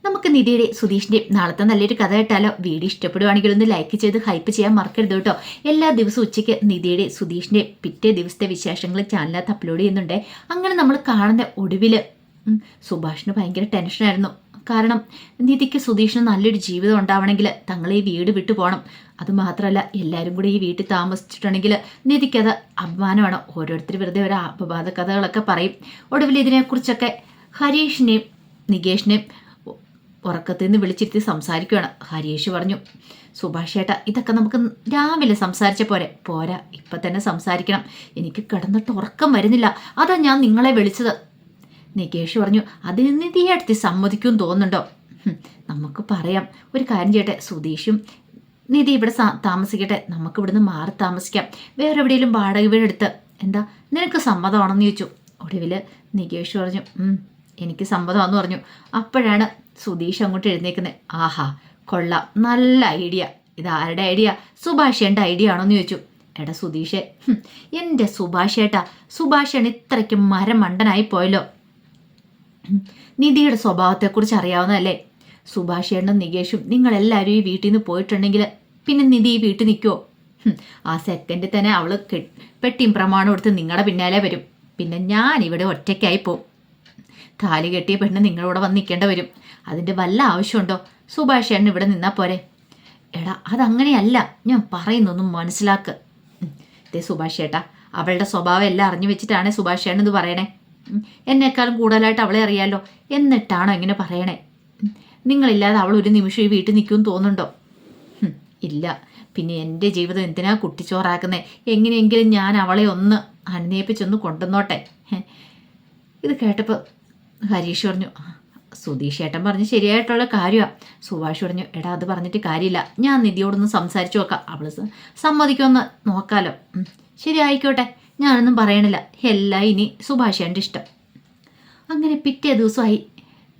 നമുക്ക് നിധിയുടെ സുധീഷിൻ്റെയും നാളത്തെ നല്ലൊരു കഥ കേട്ടാലോ? വീഡിയോ ഇഷ്ടപ്പെടുവാണെങ്കിൽ ഒന്ന് ലൈക്ക് ചെയ്ത് ഹൈപ്പ് ചെയ്യാൻ മറക്കരുത് കേട്ടോ. എല്ലാ ദിവസവും ഉച്ചയ്ക്ക് നിധിയുടെ സുധീഷിൻ്റെയും പിറ്റേ ദിവസത്തെ വിശേഷങ്ങൾ ചാനലിനകത്ത് അപ്ലോഡ് ചെയ്യുന്നുണ്ട്. അങ്ങനെ നമ്മൾ കാണുന്ന ഒടുവിൽ സുഭാഷിന് ഭയങ്കര ടെൻഷനായിരുന്നു. കാരണം നിധിക്ക് സുധീഷിന് നല്ലൊരു ജീവിതം ഉണ്ടാവണമെങ്കിൽ തങ്ങൾ ഈ വീട് വിട്ടു പോകണം. അതുമാത്രമല്ല, എല്ലാവരും കൂടി ഈ വീട്ടിൽ താമസിച്ചിട്ടുണ്ടെങ്കിൽ നിധിക്കത് അപമാനമാണ്. ഓരോരുത്തർ വെറുതെ ഒരു അപവാദ കഥകളൊക്കെ പറയും. ഒടുവിൽ ഇതിനെക്കുറിച്ചൊക്കെ ഹരീഷിനെയും നികേഷിനെയും ഉറക്കത്തിൽ നിന്ന് വിളിച്ചിരുത്തി സംസാരിക്കുകയാണ്. ഹരീഷ് പറഞ്ഞു, സുഭാഷ് ചേട്ടാ, ഇതൊക്കെ നമുക്ക് രാവിലെ സംസാരിച്ച പോരാ, ഇപ്പം തന്നെ സംസാരിക്കണം. എനിക്ക് കിടന്നിട്ട് ഉറക്കം വരുന്നില്ല, അതാ ഞാൻ നിങ്ങളെ വിളിച്ചത്. നികേഷ് പറഞ്ഞു, അതിന് നിധിയടുത്ത് സമ്മതിക്കും തോന്നുന്നുണ്ടോ? നമുക്ക് പറയാം. ഒരു കാര്യം ചെയ്യട്ടെ, സുധീഷും നിധി ഇവിടെ താമസിക്കട്ടെ, നമുക്ക് ഇവിടുന്ന് മാറി താമസിക്കാം. വേറെ എവിടെയെങ്കിലും വാടക വീടെടുത്ത്. എന്താ, നിനക്ക് സമ്മതമാണെന്ന് ചോദിച്ചു. ഒടുവിൽ നികേഷ് പറഞ്ഞു, എനിക്ക് സമ്മതമാണെന്ന് പറഞ്ഞു. അപ്പോഴാണ് സുധീഷ് അങ്ങോട്ട് എഴുന്നേക്കുന്നത്. ആഹാ, കൊള്ളാം, നല്ല ഐഡിയ. ഇത് ആരുടെ ഐഡിയ? സുഭാഷേൻ്റെ ഐഡിയ ആണോന്ന് ചോദിച്ചു. എടാ സുധീഷേ, എൻ്റെ സുഭാഷേട്ടാ, സുഭാഷേണ് ഇത്രയ്ക്ക് മരമണ്ടനായി പോയല്ലോ. നിധിയുടെ സ്വഭാവത്തെക്കുറിച്ച് അറിയാവുന്നതല്ലേ? സുഭാഷേണ്ണും നികേഷും നിങ്ങളെല്ലാവരും ഈ വീട്ടിൽ നിന്ന് പോയിട്ടുണ്ടെങ്കിൽ പിന്നെ നിധി ഈ വീട്ടിൽ നിൽക്കുമോ? ആ സെക്കൻഡിൽ തന്നെ അവൾ പെട്ടിയും പ്രമാണം എടുത്ത് നിങ്ങളുടെ പിന്നാലെ വരും. പിന്നെ ഞാനിവിടെ ഒറ്റയ്ക്കായി പോവും. താലി കെട്ടിയ പെണ്ണ് നിങ്ങളിവിടെ വന്ന് നിൽക്കേണ്ട വരും. അതിൻ്റെ വല്ല ആവശ്യമുണ്ടോ? സുഭാഷേണ്ണൻ ഇവിടെ നിന്നാൽ പോരെ? എടാ, അതങ്ങനെയല്ല, ഞാൻ പറയുന്നൊന്നും മനസ്സിലാക്ക്. ഇതേ സുഭാഷ് ചേട്ടാ, അവളുടെ സ്വഭാവം എല്ലാം അറിഞ്ഞു വെച്ചിട്ടാണ് സുഭാഷേണ്ണൻ ഇത് പറയണേ. എന്നെക്കാളും കൂടുതലായിട്ട് അവളെ അറിയാലോ, എന്നിട്ടാണോ ഇങ്ങനെ പറയണേ? നിങ്ങളില്ലാതെ അവൾ ഒരു നിമിഷം ഈ വീട്ടിൽ നിൽക്കുമെന്ന് തോന്നുന്നുണ്ടോ? ഇല്ല. പിന്നെ എൻ്റെ ജീവിതം എന്തിനാ കുട്ടിച്ചോറാക്കുന്നേ? എങ്ങനെയെങ്കിലും ഞാൻ അവളെ ഒന്ന് അന്വേഷിച്ചൊന്ന് കൊണ്ടുവന്നോട്ടെ. ഇത് കേട്ടപ്പോൾ ഹരീഷ് പറഞ്ഞു, സുധീഷ് ഏട്ടൻ പറഞ്ഞ് ശരിയായിട്ടുള്ള കാര്യമാണ്. സുഭാഷ് പറഞ്ഞു, എടാ, അത് പറഞ്ഞിട്ട് കാര്യമില്ല, ഞാൻ നിധിയോടൊന്ന് സംസാരിച്ചു നോക്കാം, അവൾ സമ്മതിക്കുമെന്ന് നോക്കാലോ. ശരി, ആയിക്കോട്ടെ, ഞാനൊന്നും പറയണില്ല, എല്ലാം ഇനി സുഭാഷേൻ്റെ ഇഷ്ടം. അങ്ങനെ പിറ്റേ ദിവസമായി.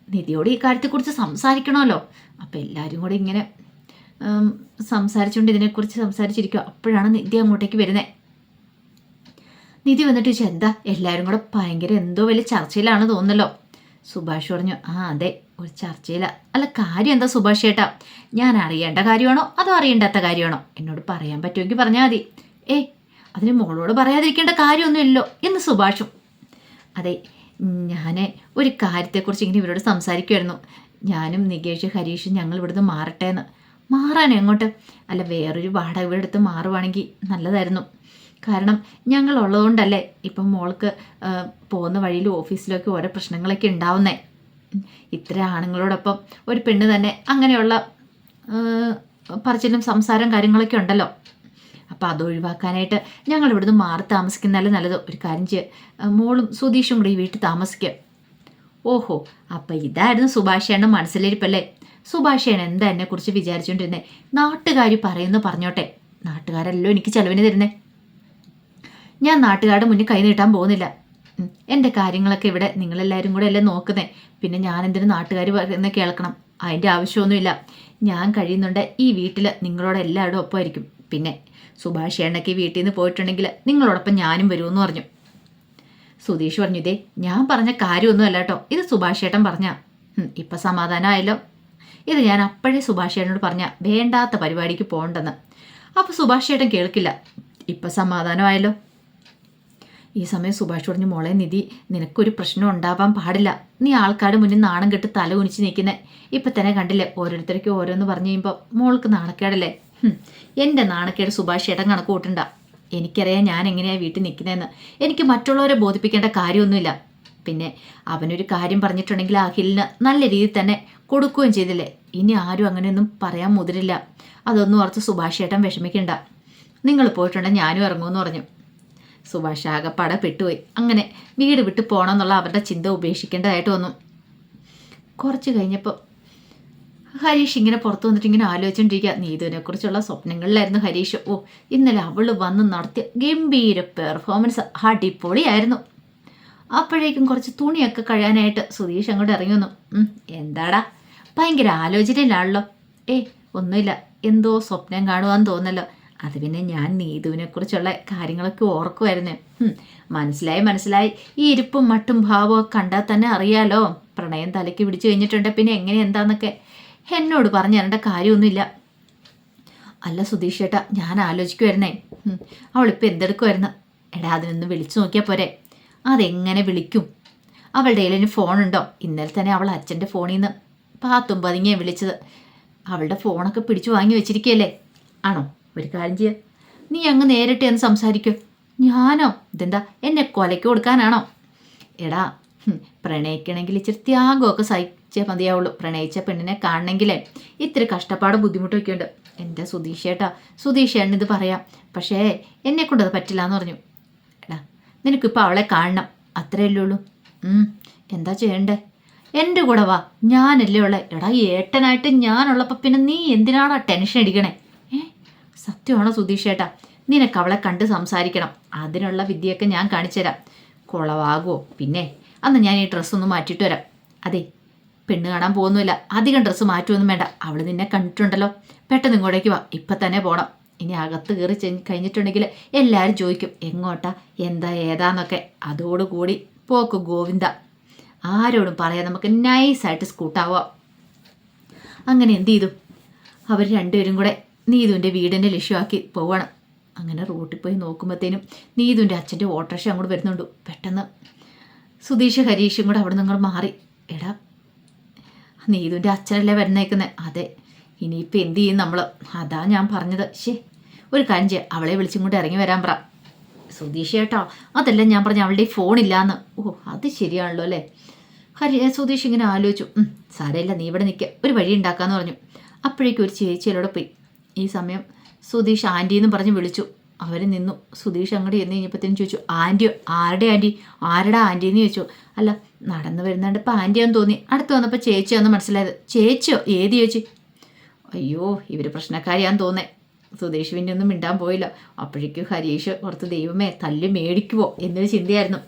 നിധിയോട് ഈ കാര്യത്തെക്കുറിച്ച് സംസാരിക്കണമല്ലോ. അപ്പം എല്ലാവരും കൂടി ഇങ്ങനെ സംസാരിച്ചുകൊണ്ട് ഇതിനെക്കുറിച്ച് സംസാരിച്ചിരിക്കുക. അപ്പോഴാണ് നിധി അങ്ങോട്ടേക്ക് വരുന്നത്. നിധി വന്നിട്ട് ചോദിച്ചാൽ, എന്താ എല്ലാവരും കൂടെ ഭയങ്കര എന്തോ വലിയ ചർച്ചയിലാണ് തോന്നുന്നല്ലോ. സുഭാഷ് പറഞ്ഞു, അതെ, ഒരു ചർച്ചയില്ല. അല്ല, കാര്യം എന്താ സുഭാഷ് ചേട്ടാ? ഞാൻ അറിയേണ്ട കാര്യമാണോ അതോ അറിയേണ്ടാത്ത കാര്യമാണോ? എന്നോട് പറയാൻ പറ്റുമെങ്കിൽ പറഞ്ഞാൽ മതി. അതിന് മോളോട് പറയാതിരിക്കേണ്ട കാര്യമൊന്നുമില്ലല്ലോ എന്ന് സുഭാഷും. അതെ, ഞാൻ ഒരു കാര്യത്തെക്കുറിച്ച് ഇങ്ങനെ ഇവരോട് സംസാരിക്കുമായിരുന്നു. ഞാനും നികേഷ് ഹരീഷും ഞങ്ങൾ ഇവിടുന്ന് മാറട്ടെ എന്ന്. മാറാൻ എങ്ങോട്ട്? അല്ല, വേറൊരു വാടക വീടെടുത്ത് മാറുവാണെങ്കിൽ നല്ലതായിരുന്നു. കാരണം ഞങ്ങളുള്ളതുകൊണ്ടല്ലേ ഇപ്പം മോൾക്ക് പോകുന്ന വഴിയിൽ ഓഫീസിലൊക്കെ ഓരോ പ്രശ്നങ്ങളൊക്കെ ഉണ്ടാവുന്നേ. ഇത്ര ആണുങ്ങളോടൊപ്പം ഒരു പെണ്ണ് തന്നെ അങ്ങനെയുള്ള പറച്ചിലും സംസാരം കാര്യങ്ങളൊക്കെ ഉണ്ടല്ലോ. അപ്പോൾ അത് ഒഴിവാക്കാനായിട്ട് ഞങ്ങൾ ഇവിടുന്ന് മാറി താമസിക്കുന്നതല്ലേ നല്ലത്. ഒരു കാര്യം മോളും സുധീഷും കൂടി ഈ വീട്ടിൽ താമസിക്കുക. ഓഹോ, അപ്പം ഇതായിരുന്നു സുഭാഷേണ്ണ മനസ്സിലിരിപ്പല്ലേ? സുഭാഷേണ്ണ എന്താ എന്നെക്കുറിച്ച് വിചാരിച്ചുകൊണ്ടിരുന്നേ? നാട്ടുകാർ പറയുന്നു പറഞ്ഞോട്ടെ, നാട്ടുകാരല്ലോ എനിക്ക് ചെലവിന് തരുന്നേ. ഞാൻ നാട്ടുകാരുടെ മുന്നിൽ കൈ നീട്ടാൻ പോകുന്നില്ല. എൻ്റെ കാര്യങ്ങളൊക്കെ ഇവിടെ നിങ്ങളെല്ലാവരും കൂടെ അല്ലേ നോക്കുന്നേ. പിന്നെ ഞാൻ എന്തിനു നാട്ടുകാർ പറയുന്നത് കേൾക്കണം? അതിൻ്റെ ആവശ്യമൊന്നുമില്ല. ഞാൻ കഴിയുന്നുണ്ട് ഈ വീട്ടിൽ നിങ്ങളോട് എല്ലാവരും ഒപ്പമായിരിക്കും. പിന്നെ സുഭാഷ് ഏണ്ണയ്ക്ക് വീട്ടിൽ നിന്ന് പോയിട്ടുണ്ടെങ്കിൽ നിങ്ങളോടൊപ്പം ഞാനും വരുമെന്ന് പറഞ്ഞു. സുധീഷ് പറഞ്ഞു, ഇതേ ഞാൻ പറഞ്ഞ കാര്യമൊന്നും അല്ല കേട്ടോ, ഇത് സുഭാഷ് ഏട്ടൻ പറഞ്ഞ. ഇപ്പം സമാധാനമായല്ലോ. ഇത് ഞാൻ അപ്പോഴേ സുഭാഷ് ഏട്ടനോട് പറഞ്ഞ വേണ്ടാത്ത പരിപാടിക്ക് പോകണ്ടെന്ന്. അപ്പോൾ സുഭാഷ് ഏട്ടൻ കേൾക്കില്ല. ഇപ്പം സമാധാനമായല്ലോ. ഈ സമയം സുഭാഷ് പറഞ്ഞു, മോളെ നിധി, നിനക്കൊരു പ്രശ്നം ഉണ്ടാവാൻ പാടില്ല. നീ ആൾക്കാരുടെ മുന്നിൽ നാണം കെട്ട് തല കുനിച്ച് നിൽക്കുന്നേ. ഇപ്പം തന്നെ കണ്ടില്ലേ, ഓരോരുത്തർക്കും ഓരോന്ന് പറഞ്ഞു കഴിയുമ്പോൾ മോൾക്ക് നാണക്കേടല്ലേ? എൻ്റെ നാണക്കേട് സുഭാഷ് ഏട്ടൻ കണക്ക് കൂട്ടണ്ട. എനിക്കറിയാം ഞാൻ എങ്ങനെയാണ് വീട്ടിൽ നിൽക്കുന്നതെന്ന്. എനിക്ക് മറ്റുള്ളവരെ ബോധിപ്പിക്കേണ്ട കാര്യമൊന്നുമില്ല. പിന്നെ അവനൊരു കാര്യം പറഞ്ഞിട്ടുണ്ടെങ്കിൽ അഖിലിന് നല്ല രീതിയിൽ തന്നെ കൊടുക്കുകയും ചെയ്തില്ലേ. ഇനി ആരും അങ്ങനെയൊന്നും പറയാൻ മുതിരില്ല. അതൊന്നും ഓർത്ത് സുഭാഷ് ഏട്ടൻ വിഷമിക്കണ്ട. നിങ്ങൾ പോയിട്ടുണ്ടെങ്കിൽ ഞാനും ഇറങ്ങുമെന്ന് പറഞ്ഞു. സുഭാഷ് ആകെപ്പാടെ പെട്ടുപോയി. അങ്ങനെ വീട് വിട്ട് പോകണമെന്നുള്ള അവരുടെ ചിന്ത ഉപേക്ഷിക്കേണ്ടതായിട്ട് വന്നു. കുറച്ച് കഴിഞ്ഞപ്പോൾ ഹരീഷ് ഇങ്ങനെ പുറത്തു വന്നിട്ട് ഇങ്ങനെ ആലോചിച്ചുകൊണ്ടിരിക്കുക. നീതുവിനെക്കുറിച്ചുള്ള സ്വപ്നങ്ങളിലായിരുന്നു ഹരീഷ്. ഇന്നലെ അവൾ വന്ന് നടത്തിയ ഗംഭീര പെർഫോമൻസ് അടിപൊളിയായിരുന്നു. അപ്പോഴേക്കും കുറച്ച് തുണിയൊക്കെ കഴിയാനായിട്ട് സുധീഷ് അങ്ങോട്ട് ഇറങ്ങി വന്നു. എന്താടാ, ഭയങ്കര ആലോചനയിലാണല്ലോ? ഒന്നുമില്ല, എന്തോ സ്വപ്നം കാണുവാന്ന് തോന്നല്ലോ. അത് പിന്നെ ഞാൻ നീതുവിനെക്കുറിച്ചുള്ള കാര്യങ്ങളൊക്കെ ഓർക്കുമായിരുന്നു. മനസ്സിലായി. ഈ ഇരിപ്പും മട്ടും ഭാവവും കണ്ടാൽ തന്നെ അറിയാലോ പ്രണയം തലയ്ക്ക് പിടിച്ചു കഴിഞ്ഞിട്ടുണ്ട്, പിന്നെ എങ്ങനെ എന്താന്നൊക്കെ എന്നോട് പറഞ്ഞു തരേണ്ട കാര്യമൊന്നുമില്ല. അല്ല സുധീഷ് ചേട്ടാ, ഞാൻ ആലോചിക്കുമായിരുന്നേ, അവളിപ്പോൾ എന്തെടുക്കുമായിരുന്നു? എടാ അതിനൊന്ന് വിളിച്ചു നോക്കിയാൽ പോരെ. അതെങ്ങനെ വിളിക്കും? അവളുടെ കയ്യിൽ ഫോണുണ്ടോ? ഇന്നലെ തന്നെ അവൾ അച്ഛൻ്റെ ഫോണിൽ നിന്ന് പാത്തും പതുങ്ങിയാണ് വിളിച്ചത്. അവളുടെ ഫോണൊക്കെ പിടിച്ചു വാങ്ങി വെച്ചിരിക്കുകയല്ലേ. ആണോ? ഒരു കാര്യം ചെയ്യുക, നീ അങ്ങ് നേരിട്ട് എന്ന് സംസാരിക്കൂ. ഞാനോ? ഇതെന്താ എന്നെ കൊലയ്ക്ക് കൊടുക്കാനാണോ? എടാ പ്രണയിക്കണമെങ്കിൽ ഇച്ചിരി ത്യാഗമൊക്കെ സഹിച്ചേ മതിയാവുള്ളൂ. പ്രണയിച്ച പെണ്ണിനെ കാണണമെങ്കിലേ ഇത്തിരി കഷ്ടപ്പാടും ബുദ്ധിമുട്ടൊക്കെ ഉണ്ട്. എൻ്റെ സുധീഷേട്ടാ, സുധീഷേട്ടൻ ഇത് പറയാം, പക്ഷേ എന്നെക്കൊണ്ടത് പറ്റില്ല എന്ന് പറഞ്ഞു. എടാ നിനക്കിപ്പോൾ അവളെ കാണണം, അത്രയല്ലേ ഉള്ളൂ. എന്താ ചെയ്യണ്ടേ? എൻ്റെ കൂടെ വാ, ഞാനല്ലേ ഉള്ളേ. എടാ ഏട്ടനായിട്ട് ഞാനുള്ളപ്പോൾ പിന്നെ നീ എന്തിനാണോ ടെൻഷൻ അടിക്കണേ? സത്യമാണോ സുധീഷേട്ടാ? നിനക്ക് അവളെ കണ്ട് സംസാരിക്കണം, അതിനുള്ള വിദ്യയൊക്കെ ഞാൻ കാണിച്ചു തരാം. കുളവാകുമോ? പിന്നെ അന്ന് ഞാൻ ഈ ഡ്രസ്സൊന്ന് മാറ്റിയിട്ട് വരാം. അതെ, പെണ്ണ് കാണാൻ പോകുന്നില്ല, അധികം ഡ്രസ്സ് മാറ്റുമൊന്നും വേണ്ട. അവൾ നിന്നെ കണ്ടിട്ടുണ്ടല്ലോ, പെട്ടെന്ന് ഇങ്ങോട്ടേക്ക് വാ, ഇപ്പം തന്നെ പോകണം. ഇനി അകത്ത് കയറി കഴിഞ്ഞിട്ടുണ്ടെങ്കിൽ എല്ലാവരും ചോദിക്കും എങ്ങോട്ടാ, എന്താ ഏതാന്നൊക്കെ. അതോടുകൂടി പോക്ക് ഗോവിന്ദ. ആരോടും പറയാം, നമുക്ക് നൈസായിട്ട് സ്കൂട്ടാവാം. അങ്ങനെ എന്ത് ചെയ്തു? അവർ രണ്ടുപേരും കൂടെ നീതുവിൻ്റെ വീടിൻ്റെ ലക്ഷ്യമാക്കി പോവാണ്. അങ്ങനെ റൂട്ടിൽ പോയി നോക്കുമ്പോഴത്തേനും നീതുവിൻ്റെ അച്ഛൻ്റെ ഓട്ടോറിക്ഷ അങ്ങോട്ട് വരുന്നുണ്ട്. പെട്ടെന്ന് സുധീഷ് ഹരീഷും കൂടെ അവിടെ നിന്ന് മാറി. എടാ നീതുവിൻ്റെ അച്ഛനല്ലേ വരുന്നേക്കുന്നത്? അതെ, ഇനിയിപ്പോൾ എന്ത് ചെയ്യും നമ്മൾ? അതാ ഞാൻ പറഞ്ഞത്. ഒരു കാര്യം ചെയ്യാം, അവളെ വിളിച്ചും കൊണ്ട് ഇറങ്ങി വരാൻ പറ. സുധീഷ് ചേട്ടാ, അതല്ല ഞാൻ പറഞ്ഞു, അവളുടെ ഫോണില്ലാന്ന്. ഓ അത് ശരിയാണല്ലോ അല്ലേ. സുധീഷ് ഇങ്ങനെ ആലോചിച്ചു. സാരമില്ല, നീ ഇവിടെ നിൽക്കുക, ഒരു വഴി ഉണ്ടാക്കാമെന്ന് പറഞ്ഞു. അപ്പോഴേക്കും ഒരു ചേച്ചിയിലൂടെ പോയി. ഈ സമയം സുധീഷ് ആൻറ്റിയെന്നും പറഞ്ഞ് വിളിച്ചു. അവർ നിന്നു. സുധീഷ് അങ്ങോട്ട് ചെന്ന് കഴിഞ്ഞപ്പോഴത്തേനും ചോദിച്ചു, ആൻറ്റിയോ? ആരുടെ ആൻറ്റി? ആരുടെ ആൻറ്റിയെന്ന് ചോദിച്ചു. അല്ല നടന്നു വരുന്നുണ്ട്, ഇപ്പം ആൻറ്റിയാന്ന് തോന്നി. അടുത്ത് വന്നപ്പോൾ ചേച്ചിയാന്ന് മനസ്സിലായത്. ചേച്ചിയോ? ഏത് ചേച്ചി? അയ്യോ ഇവർ പ്രശ്നക്കാരിയാന്ന് തോന്നേ. സുധീഷ് പിന്നെ ഒന്നും മിണ്ടാൻ പോയില്ല. അപ്പോഴേക്കും ഹരീഷ് ഓർത്ത് ദൈവമേ തല്ലി മേടിക്കുവോ എന്നൊരു ചിന്തയായിരുന്നു.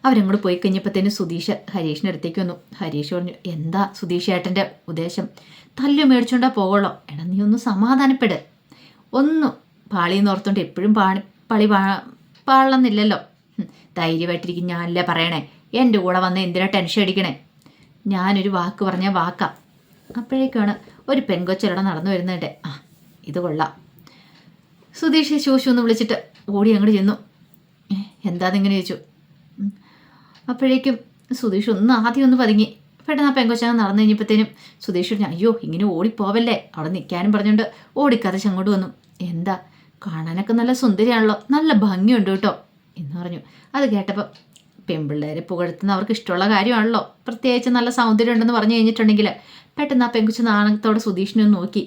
അവരങ്ങോട്ട് പോയി കഴിഞ്ഞപ്പോഴത്തേനും സുധീഷ് ഹരീഷിൻ്റെ അടുത്തേക്ക് വന്നു. ഹരീഷ് പറഞ്ഞു, എന്താ സുധീഷ് ഏട്ടൻ്റെ ഉദ്ദേശം? തല്ലു മേടിച്ചോണ്ടാ പോകുള്ളോ? എടാ നീ ഒന്ന് സമാധാനപ്പെട്. ഒന്നും പാളിയെന്ന് ഓർത്തോണ്ട് എപ്പോഴും പളി പാളന്നില്ലല്ലോ. ധൈര്യമായിട്ടിരിക്കും, ഞാനല്ലേ പറയണേ. എൻ്റെ കൂടെ വന്ന് എന്തിനാ ടെൻഷൻ അടിക്കണേ? ഞാനൊരു വാക്ക് പറഞ്ഞാൽ വാക്കാ. അപ്പോഴേക്കാണ് ഒരു പെങ്കൊച്ചലട നടന്നു വരുന്നുണ്ട്. ഇത് കൊള്ളാം. സുധീഷ് ശോശു ഒന്ന് വിളിച്ചിട്ട് ഓടി അങ്ങോട്ട് ചെന്നു. എന്താന്നിങ്ങനെ ചോദിച്ചു. അപ്പോഴേക്കും സുധീഷ് ആദ്യം ഒന്ന് പതുങ്ങി. പെട്ടെന്ന് ആ പെങ്കൊച്ചങ്ങ് നടന്നു കഴിഞ്ഞപ്പോഴത്തേനും സുധീഷ് പറഞ്ഞു, അയ്യോ ഇങ്ങനെ ഓടിപ്പോവല്ലേ, അവിടെ നിൽക്കാനും പറഞ്ഞുകൊണ്ട് ഓടിക്കതച്ച് അങ്ങോട്ട് വന്നു. എന്താ കാണാനൊക്കെ നല്ല സുന്ദരിയാണല്ലോ, നല്ല ഭംഗിയുണ്ട് കേട്ടോ എന്ന് പറഞ്ഞു. അത് കേട്ടപ്പോൾ പെൺപിള്ളേരെ പുകഴ്ത്തുന്ന അവർക്ക് ഇഷ്ടമുള്ള കാര്യമാണല്ലോ, പ്രത്യേകിച്ച് നല്ല സൗന്ദര്യം ഉണ്ടെന്ന് പറഞ്ഞു കഴിഞ്ഞിട്ടുണ്ടെങ്കിൽ. പെട്ടെന്ന് ആ പെങ്കുച്ച് നാണത്തോടെ സുധീഷിനെ ഒന്ന് നോക്കി.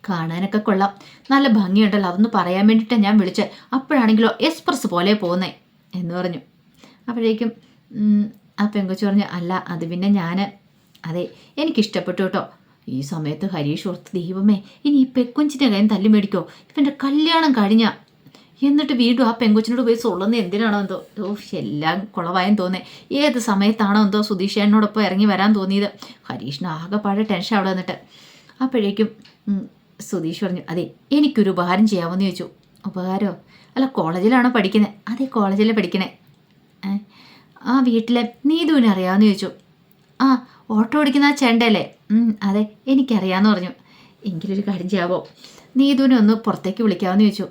കാണാനൊക്കെ കൊള്ളാം, നല്ല ഭംഗിയുണ്ടല്ലോ, അതൊന്ന് പറയാൻ വേണ്ടിയിട്ടാണ് ഞാൻ വിളിച്ചത്. അപ്പോഴാണെങ്കിലോ എക്സ്പ്രസ് പോലെ പോകുന്നേ എന്ന് പറഞ്ഞു. അപ്പോഴേക്കും ആ പെങ്കൊച്ച് പറഞ്ഞു, അല്ല അത് പിന്നെ അതെ എനിക്കിഷ്ടപ്പെട്ടു കേട്ടോ. ഈ സമയത്ത് ഹരീഷ് ഓർത്ത്, ദൈവമേ ഇനി ഈ പെങ്കൊച്ചിൻ്റെ കാര്യം തല്ലി മേടിക്കോ? ഇവൻ്റെ കല്യാണം കഴിഞ്ഞ എന്നിട്ട് വീണ്ടും ആ പെങ്കൊച്ചിനോട് പോയി സൊള്ളുന്ന എന്തിനാണോ എന്തോ. എല്ലാം കുളവായെന്ന് തോന്നേ. ഏത് സമയത്താണോ എന്തോ സുധീഷേനോടൊപ്പം ഇറങ്ങി വരാൻ തോന്നിയത്. ഹരീഷിന് ആകെപ്പാടെ ടെൻഷൻ അവിടെ വന്നിട്ട്. അപ്പോഴേക്കും സുധീഷ് പറഞ്ഞു, അതെ എനിക്കൊരു ഉപകാരം ചെയ്യാമെന്ന് ചോദിച്ചു. ഉപകാരമോ? അല്ല കോളേജിലാണോ പഠിക്കുന്നത്? അതെ കോളേജിലാണ് പഠിക്കണേ. ആ വീട്ടിലെ നീതുവിനെ അറിയാമെന്ന് ചോദിച്ചു. ആ ഓട്ടോ ഓടിക്കുന്ന ആ ചേണ്ടല്ലേ? അതെ എനിക്കറിയാമെന്ന് പറഞ്ഞു. എങ്കിലൊരു കാര്യം ചെയ്യാവോ, നീതുവിനെ ഒന്ന് പുറത്തേക്ക് വിളിക്കാമെന്ന് ചോദിച്ചു.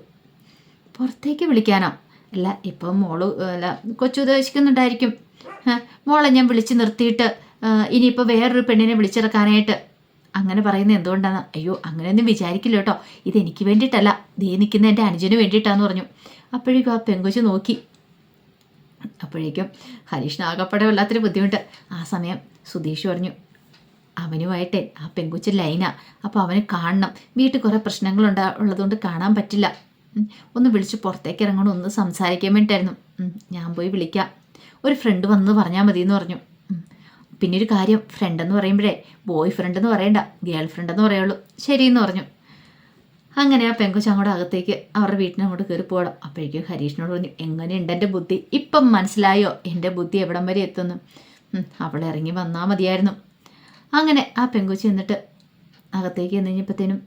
പുറത്തേക്ക് വിളിക്കാനോ? അല്ല ഇപ്പം മോള് അല്ല കൊച്ചു ഉദ്ദേശിക്കുന്നുണ്ടായിരിക്കും. മോളെ ഞാൻ വിളിച്ച് നിർത്തിയിട്ട് ഇനിയിപ്പോൾ വേറൊരു പെണ്ണിനെ വിളിച്ചിറക്കാനായിട്ട് അങ്ങനെ പറയുന്നത് എന്തുകൊണ്ടാണ്? അയ്യോ അങ്ങനെയൊന്നും വിചാരിക്കില്ല കേട്ടോ, ഇതെനിക്ക് വേണ്ടിയിട്ടല്ല, ദേ നിൽക്കുന്ന എൻ്റെ അനുജന് വേണ്ടിയിട്ടാന്ന് പറഞ്ഞു. അപ്പോഴേക്കും ആ പെങ്കൊച്ച് നോക്കി. അപ്പോഴേക്കും ഹരീഷിന് ആകപ്പെടെ വല്ലാത്തൊരു ബുദ്ധിമുട്ട്. ആ സമയം സുധീഷ് പറഞ്ഞു, അവനുമായിട്ടേ ആ പെങ്കൊച്ച് ലൈനാ, അപ്പോൾ അവന് കാണണം. വീട്ടിൽ കുറേ ഉള്ളതുകൊണ്ട് കാണാൻ പറ്റില്ല. ഒന്ന് വിളിച്ച് പുറത്തേക്ക് ഇറങ്ങണം, ഒന്ന് സംസാരിക്കാൻ വേണ്ടിയിട്ടായിരുന്നു. ഞാൻ പോയി വിളിക്കാം, ഒരു ഫ്രണ്ട് വന്ന് പറഞ്ഞാൽ മതി എന്ന് പറഞ്ഞു. പിന്നെ ഒരു കാര്യം, ഫ്രണ്ടെന്ന് പറയുമ്പോഴേ ബോയ് ഫ്രണ്ട് എന്ന് പറയണ്ട, ഗേൾ ഫ്രണ്ട് എന്ന് പറയുള്ളൂ. ശരിയെന്ന് പറഞ്ഞു. അങ്ങനെ ആ പെങ്കൊച്ച് അങ്ങോട്ട് അകത്തേക്ക് അവരുടെ വീട്ടിനങ്ങോട്ട് കയറി പോകണം. അപ്പോഴേക്കും ഹരീഷിനോട് പറഞ്ഞു, എങ്ങനെയുണ്ട് എൻ്റെ ബുദ്ധി? ഇപ്പം മനസ്സിലായോ എൻ്റെ ബുദ്ധി എവിടം വരെ എത്തുന്നു? അവളെ ഇറങ്ങി വന്നാൽ മതിയായിരുന്നു. അങ്ങനെ ആ പെങ്കൊച്ച് എന്നിട്ട് അകത്തേക്ക് ചെന്ന് കഴിഞ്ഞപ്പോഴത്തേനും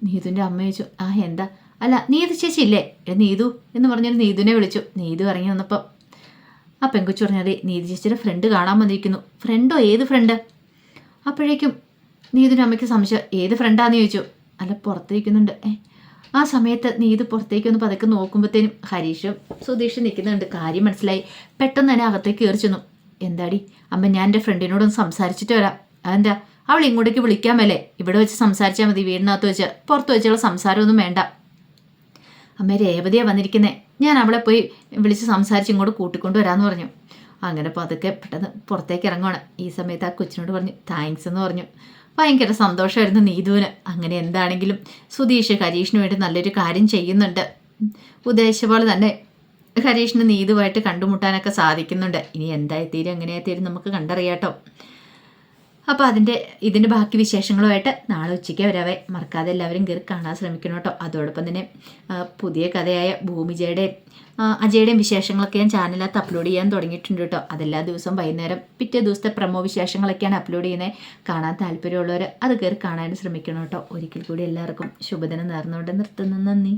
നീതുവിൻ്റെ അമ്മ ചോദിച്ചു, എന്താ? അല്ല നീതു ചേച്ചി ഇല്ലേ? നീതു എന്ന് പറഞ്ഞൊരു നീതുവിനെ വിളിച്ചു. നീതു ഇറങ്ങി വന്നപ്പോൾ ആ പെങ്കൊച്ചു പറഞ്ഞത് നീതി ചേച്ചിയുടെ ഫ്രണ്ട് കാണാൻ വന്നിരിക്കുന്നു. ഫ്രണ്ടോ? ഏത് ഫ്രണ്ട്? അപ്പോഴേക്കും നീതിൻ്റെ അമ്മയ്ക്ക് സംശയം, ഏത് ഫ്രണ്ടാന്ന് ചോദിച്ചു. അല്ല പുറത്തേക്കുന്നുണ്ട്. ആ സമയത്ത് നീത് പുറത്തേക്കൊന്ന് പതുക്കെ നോക്കുമ്പോഴത്തേനും ഹരീഷും സുധീഷും നിൽക്കുന്നുണ്ട്. കാര്യം മനസ്സിലായി. പെട്ടെന്ന് തന്നെ അകത്തേക്ക് കയറി ചെന്നു. എന്താടി അമ്മ, ഞാൻ എൻ്റെ ഫ്രണ്ടിനോടൊന്ന് സംസാരിച്ചിട്ട് വരാം. അതെന്താ? അവൾ ഇങ്ങോട്ടേക്ക് വിളിക്കാൻ മേലേ? ഇവിടെ വെച്ച് സംസാരിച്ചാൽ മതി, വീടിനകത്ത് വെച്ച്. പുറത്ത് വെച്ചുള്ള സംസാരമൊന്നും വേണ്ട. അമ്മ, രേവതിയാണ് വന്നിരിക്കുന്നത്. ഞാൻ അവളെ പോയി വിളിച്ച് സംസാരിച്ച് ഇങ്ങോട്ട് കൂട്ടിക്കൊണ്ട് വരാമെന്ന് പറഞ്ഞു. അങ്ങനെ പതുക്കെ പെട്ടെന്ന് പുറത്തേക്ക് ഇറങ്ങുവാണ്. ഈ സമയത്ത് ആ കൊച്ചിനോട് പറഞ്ഞു താങ്ക്സ് എന്ന് പറഞ്ഞു. ഭയങ്കര സന്തോഷമായിരുന്നു നീതുവിന്. അങ്ങനെ എന്താണെങ്കിലും സുധീഷ് ഹരീഷിന് വേണ്ടി നല്ലൊരു കാര്യം ചെയ്യുന്നുണ്ട്. ഉദ്ദേശിച്ച പോലെ തന്നെ ഹരീഷിന് നീതുവായിട്ട് കണ്ടുമുട്ടാനൊക്കെ സാധിക്കുന്നുണ്ട്. ഇനി എന്തായിത്തീരും എങ്ങനെയായിത്തീരും നമുക്ക് കണ്ടറിയാട്ടോ. അപ്പോൾ ഇതിൻ്റെ ബാക്കി വിശേഷങ്ങളുമായിട്ട് നാളെ ഉച്ചയ്ക്ക് വരാവേ. മറക്കാതെ എല്ലാവരും കയറി കാണാൻ ശ്രമിക്കണം കേട്ടോ. അതോടൊപ്പം തന്നെ പുതിയ കഥയായ ഭൂമിജയുടെയും അജയുടെയും വിശേഷങ്ങളൊക്കെ ഞാൻ ചാനലിനകത്ത് അപ്ലോഡ് ചെയ്യാൻ തുടങ്ങിയിട്ടുണ്ട് കേട്ടോ. അതെല്ലാ ദിവസവും വൈകുന്നേരം പിറ്റേ ദിവസത്തെ പ്രമോ വിശേഷങ്ങളൊക്കെയാണ് അപ്ലോഡ് ചെയ്യുന്നത്. കാണാൻ താല്പര്യമുള്ളവർ അത് കയറി കാണാൻ ശ്രമിക്കണം കേട്ടോ. ഒരിക്കൽ കൂടി എല്ലാവർക്കും ശുഭദിനം നേർന്നുകൊണ്ട് നിർത്തുന്നു. നന്ദി.